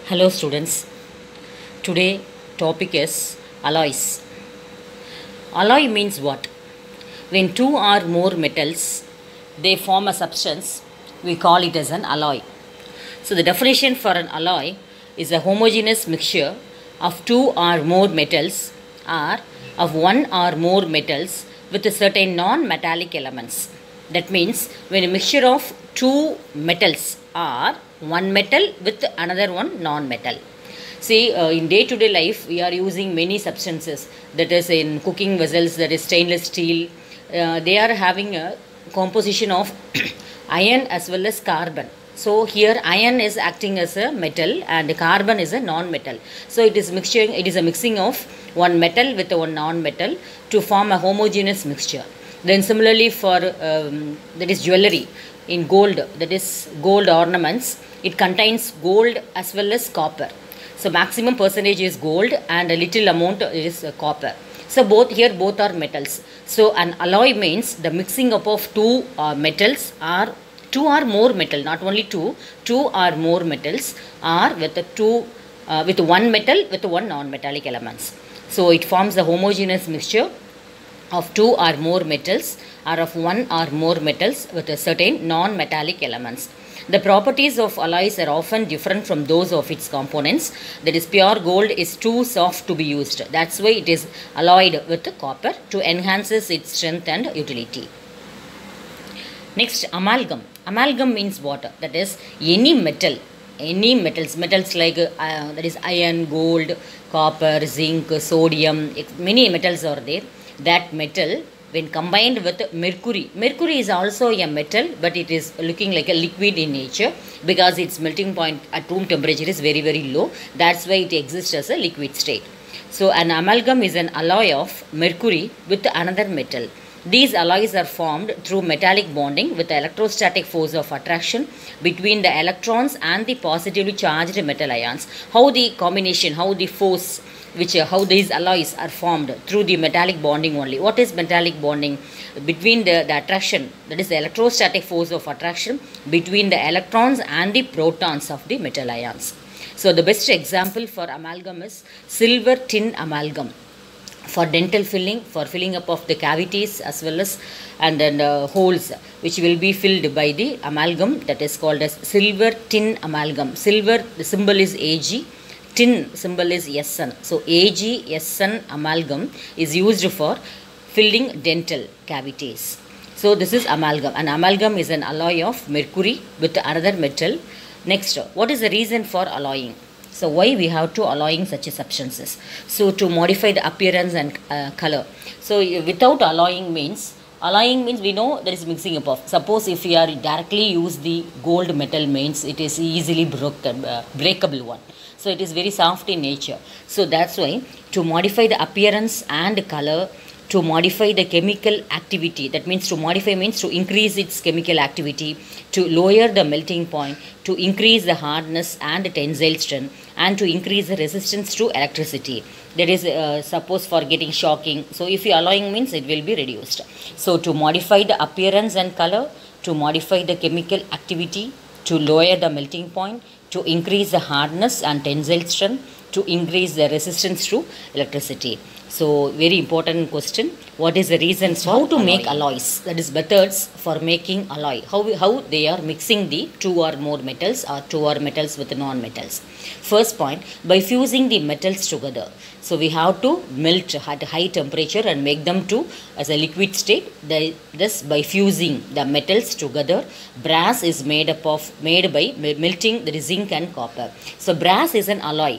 Hello students. Today topic is alloys. Alloy means what? When two or more metals they form a substance, we call it as an alloy. So the definition for an alloy is a homogeneous mixture of two or more metals or of one or more metals with a certain non-metallic elements. That means when a mixture of two metals are one metal with another one non-metal. See, in day-to-day life, we are using many substances. That is in cooking vessels, that is stainless steel. They are having a composition of iron as well as carbon. So here iron is acting as a metal and carbon is a non-metal. So it is a mixing of one metal with one non-metal to form a homogeneous mixture. Then similarly for that is jewelry in gold, that is gold ornaments, it contains gold as well as copper. So maximum percentage is gold and a little amount is copper. So both are metals. So an alloy means the mixing up of two metals or two or more metal, not only two or more metals are with with one metal with one non-metallic elements. So it forms a homogeneous mixture of two or more metals or of one or more metals with a certain non-metallic elements. The properties of alloys are often different from those of its components. That is, pure gold is too soft to be used. That's why it is alloyed with copper to enhance its strength and utility. Next, amalgam. Amalgam means what? That is, any metals like that is iron, gold, copper, zinc, sodium, many metals are there. That metal when combined with mercury is also a metal, but it is looking like a liquid in nature because its melting point at room temperature is very low. That's why it exists as a liquid state. So an amalgam is an alloy of mercury with another metal. These alloys are formed through metallic bonding with the electrostatic force of attraction between the electrons and the positively charged metal ions. How the combination, how the force, how these alloys are formed through the metallic bonding only. What is metallic bonding? Between the attraction, that is the electrostatic force of attraction between the electrons and the protons of the metal ions. So the best example for amalgam is silver tin amalgam for dental filling, for filling up of the cavities as well as and then holes which will be filled by the amalgam, that is called as silver tin amalgam. Silver, the symbol is Ag. Tin symbol is Sn. So Ag-Sn amalgam is used for filling dental cavities. So this is amalgam. An amalgam is an alloy of mercury with another metal. Next, what is the reason for alloying? So why we have to alloying such substances? So to modify the appearance and color. So without alloying means we know there is mixing up of. Suppose if we are directly use the gold metal means it is easily breakable one. So it is very soft in nature. So that's why to modify the appearance and color, to modify the chemical activity, that means to modify means to increase its chemical activity, to lower the melting point, to increase the hardness and tensile strength, and to increase the resistance to electricity. That is suppose for getting shocking. So if you alloying means it will be reduced. So to modify the appearance and color, to modify the chemical activity, to lower the melting point, to increase the hardness and tensile strength, to increase the resistance to electricity. So very important question. What is the reason for how to make alloys? That is methods for making alloy. How they are mixing the two or more metals or two or metals with non-metals. First point, by fusing the metals together. So we have to melt at high temperature and make them to as a liquid state. Thus by fusing the metals together, brass is made by melting the zinc and copper. So brass is an alloy.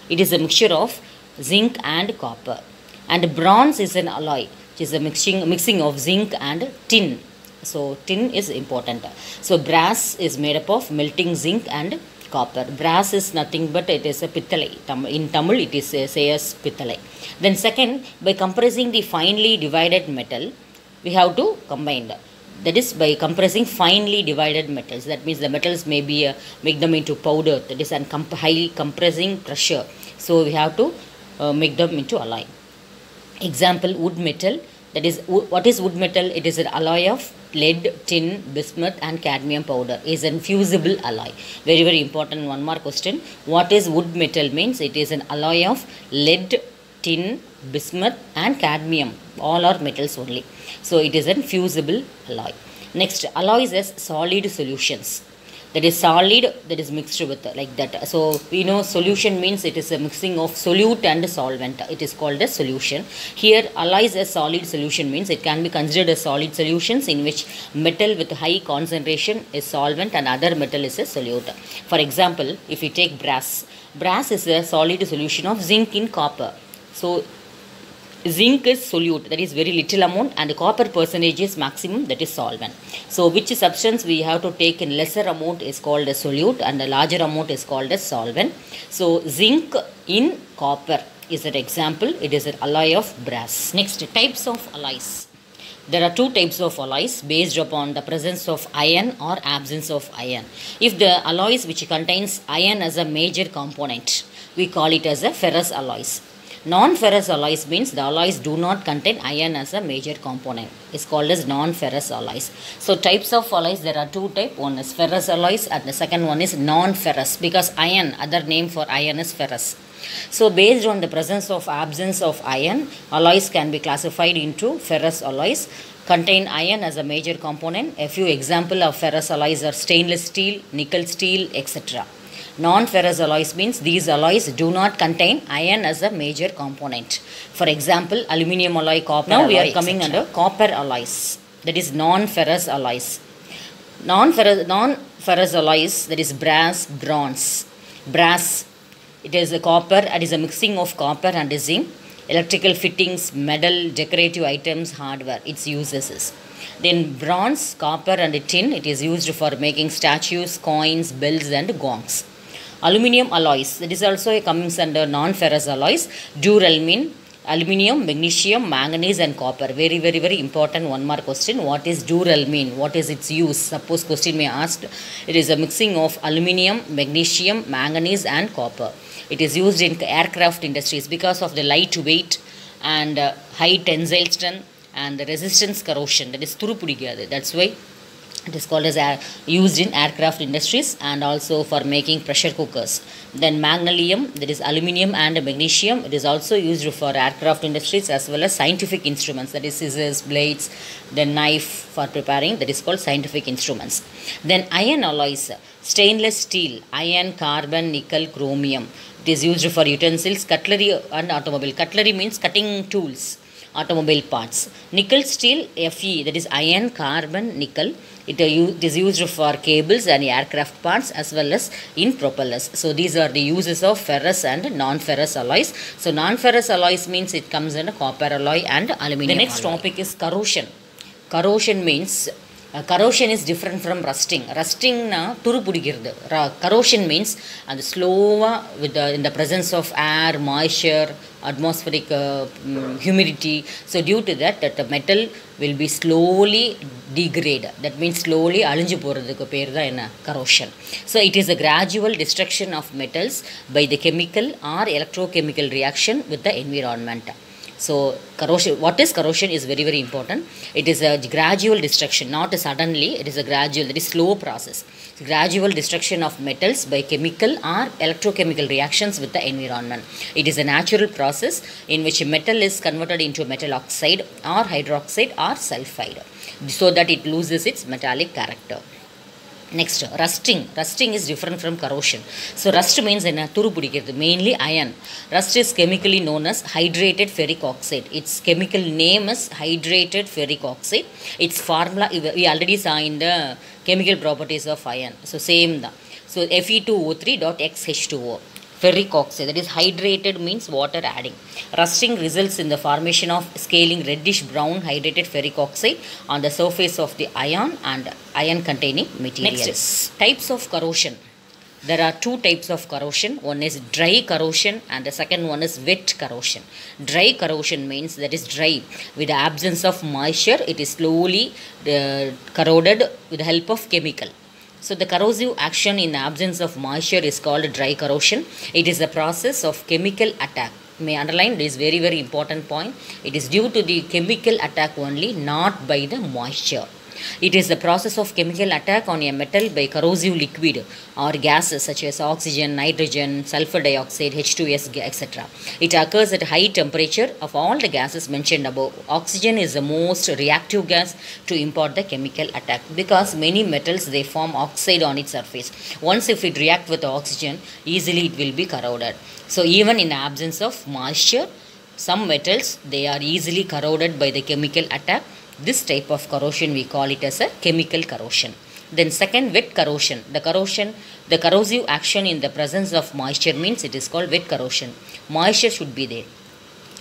It is a mixture of zinc and copper. And bronze is an alloy, which is a mixing of zinc and tin. So tin is important. So brass is made up of melting zinc and copper. Brass is nothing but it is a pithalai. In Tamil it is say as pithalai. Then second, by compressing the finely divided metal, we have to combine. That is by compressing finely divided metals. That means the metals may be make them into powder. That is an high compressing pressure. So we have to make them into alloy. Example, wood metal, That is, what is wood metal? It is an alloy of lead, tin, bismuth and cadmium powder. Is an fusible alloy. Very, very important. One more question. What is wood metal means? It is an alloy of lead, tin, bismuth and cadmium. All are metals only. So it is a fusible alloy. Next, alloys as solid solutions. That is solid, that is mixed with like that. So we know solution means it is a mixing of solute and solvent. It is called a solution. Here alloys as solid solution means it can be considered as solid solutions in which metal with high concentration is solvent and other metal is a solute. For example, if you take brass, brass is a solid solution of zinc in copper. So zinc is solute, that is very little amount, and the copper percentage is maximum, that is solvent. So which substance we have to take in lesser amount is called a solute and a larger amount is called a solvent. So zinc in copper is an example. It is an alloy of brass. Next, types of alloys. There are two types of alloys based upon the presence of iron or absence of iron. If the alloys which contains iron as a major component, we call it as a ferrous alloys. Non-ferrous alloys means the alloys do not contain iron as a major component. It's called as non-ferrous alloys. So types of alloys, there are two types. One is ferrous alloys and the second one is non-ferrous, because iron, other name for iron is ferrous. So based on the presence of absence of iron, alloys can be classified into ferrous alloys. Contain iron as a major component. A few examples of ferrous alloys are stainless steel, nickel steel, etc. Non-ferrous alloys means these alloys do not contain iron as a major component. For example, aluminium alloy, copper alloy. Now we are coming under copper alloys. That is non-ferrous alloys. Non-ferrous alloys, that is brass, bronze. Brass, it is a copper, it is a mixing of copper and zinc. Electrical fittings, metal, decorative items, hardware, its uses is. Then bronze, copper and tin, it is used for making statues, coins, bells and gongs. Aluminium alloys, that is also comes under non-ferrous alloys. Duralumine, aluminium, magnesium, manganese and copper. Very, very, very important. One more question. What is duralumine? What is its use? Suppose question may ask. It is a mixing of aluminium, magnesium, manganese and copper. It is used in aircraft industries because of the light weight and high tensile strength and the resistance corrosion. That is thuru pudikadu. That's why it is called as used in aircraft industries and also for making pressure cookers. Then magnesium, that is aluminium and magnesium, it is also used for aircraft industries as well as scientific instruments, that is scissors, blades, then knife for preparing, that is called scientific instruments. Then iron alloys, stainless steel, iron, carbon, nickel, chromium. It is used for utensils, cutlery and automobile. Cutlery means cutting tools, automobile parts. Nickel steel, Fe, that is iron, carbon, nickel. It is used for cables and aircraft parts as well as in propellers. So these are the uses of ferrous and non-ferrous alloys. So non-ferrous alloys means it comes in a copper alloy and aluminium. The next topic is corrosion. Corrosion means corrosion is different from rusting. Rusting na turu pudikirdu. Corrosion means and slow with in the presence of air, moisture, atmospheric humidity. So due to that, the metal will be slowly degrade. That means slowly alinju poradhukku per da enna corrosion. So it is a gradual destruction of metals by the chemical or electrochemical reaction with the environment. So corrosion, what is corrosion is very, very important. It is a gradual destruction, not suddenly. It is a gradual, that is slow process. Gradual destruction of metals by chemical or electrochemical reactions with the environment. It is a natural process in which metal is converted into metal oxide or hydroxide or sulfide so that it loses its metallic character. Next, rusting. Rusting is different from corrosion. So rust means mainly iron. Rust is chemically known as hydrated ferric oxide. Its chemical name is hydrated ferric oxide. Its formula we already saw in the chemical properties of iron. So same. So Fe2O3.XH2O. Ferric oxide, that is hydrated means water adding. Rusting results in the formation of scaling reddish brown hydrated ferric oxide on the surface of the iron and iron containing materials. Next, types of corrosion. There are two types of corrosion. One is dry corrosion and the second one is wet corrosion. Dry corrosion means that is dry. With the absence of moisture, it is slowly corroded with the help of chemical. So the corrosive action in the absence of moisture is called dry corrosion. It is a process of chemical attack May underline this very important point. It is due to the chemical attack only, not by the moisture. It is the process of chemical attack on a metal by corrosive liquid or gases such as oxygen, nitrogen, sulfur dioxide, H2S, etc. It occurs at high temperature. Of all the gases mentioned above, oxygen is the most reactive gas to impart the chemical attack, because many metals, they form oxide on its surface. Once if it react with oxygen, easily it will be corroded. So even in the absence of moisture, some metals, they are easily corroded by the chemical attack. This type of corrosion we call it as a chemical corrosion. Then second, wet corrosion. The corrosive action in the presence of moisture means it is called wet corrosion. Moisture should be there.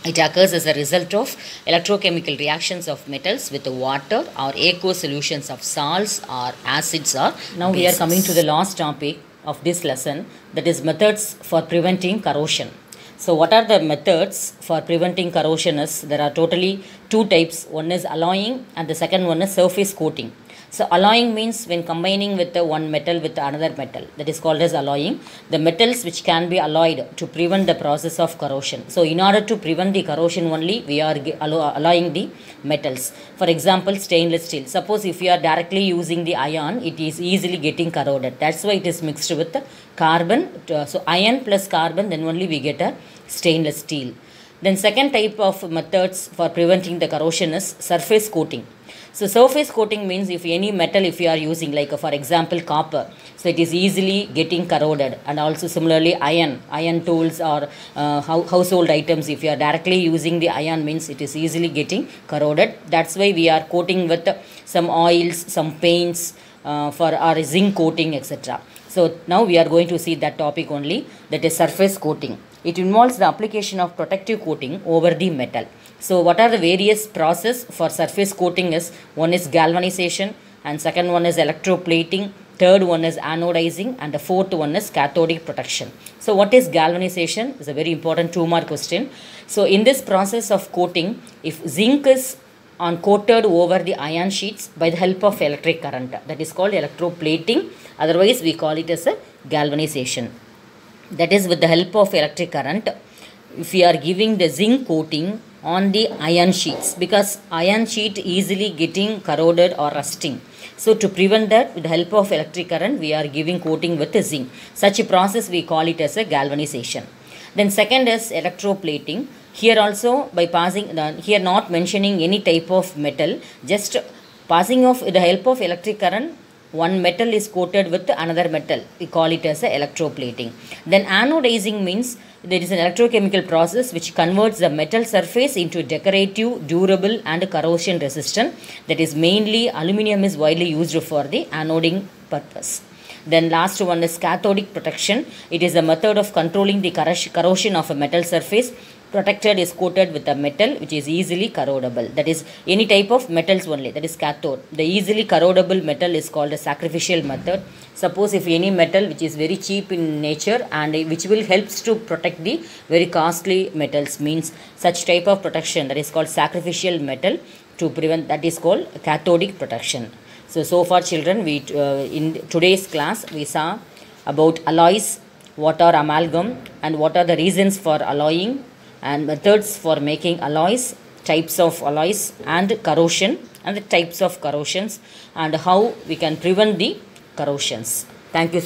It occurs as a result of electrochemical reactions of metals with water or aqueous solutions of salts or acids or Now bases. We are coming to the last topic of this lesson, that is methods for preventing corrosion. So what are the methods for preventing corrosion? There are totally two types. One is alloying and the second one is surface coating. So alloying means when combining with the one metal with another metal, that is called as alloying. The metals which can be alloyed to prevent the process of corrosion. So in order to prevent the corrosion only, we are alloying the metals. For example, stainless steel. Suppose if you are directly using the iron, it is easily getting corroded. That's why it is mixed with the carbon. So iron plus carbon, then only we get a stainless steel. Then second type of methods for preventing the corrosion is surface coating. So surface coating means if any metal, if you are using, like for example copper, so it is easily getting corroded. And also similarly iron tools or household items, if you are directly using the iron, means it is easily getting corroded. That's why we are coating with some oils, some paints for our zinc coating, etc. So now we are going to see that topic only, that is surface coating. It involves the application of protective coating over the metal. So what are the various process for surface coating is, one is galvanization, and second one is electroplating, third one is anodizing, and the fourth one is cathodic protection. So what is galvanization? Is a very important 2-mark question. So in this process of coating, if zinc is coated over the iron sheets by the help of electric current, that is called electroplating, otherwise we call it as a galvanization. That is with the help of electric current, if we are giving the zinc coating on the iron sheets, because iron sheet easily getting corroded or rusting. So to prevent that, with the help of electric current, we are giving coating with the zinc. Such a process we call it as a galvanization. Then second is electroplating. Here also by passing, here not mentioning any type of metal, just passing off with the help of electric current, one metal is coated with another metal. We call it as a electroplating. Then anodizing means there is an electrochemical process which converts the metal surface into decorative, durable and corrosion resistant. That is mainly aluminum is widely used for the anoding purpose. Then last one is cathodic protection. It is a method of controlling the corrosion of a metal surface. Protected is coated with a metal which is easily corrodable. That is any type of metals only. That is cathode. The easily corrodable metal is called a sacrificial method. Suppose if any metal which is very cheap in nature and which will helps to protect the very costly metals, means such type of protection, that is called sacrificial metal, to prevent, that is called cathodic protection. So far children, we in today's class we saw about alloys, what are amalgam and what are the reasons for alloying, and methods for making alloys, types of alloys and corrosion and the types of corrosions, and how we can prevent the corrosions. Thank you.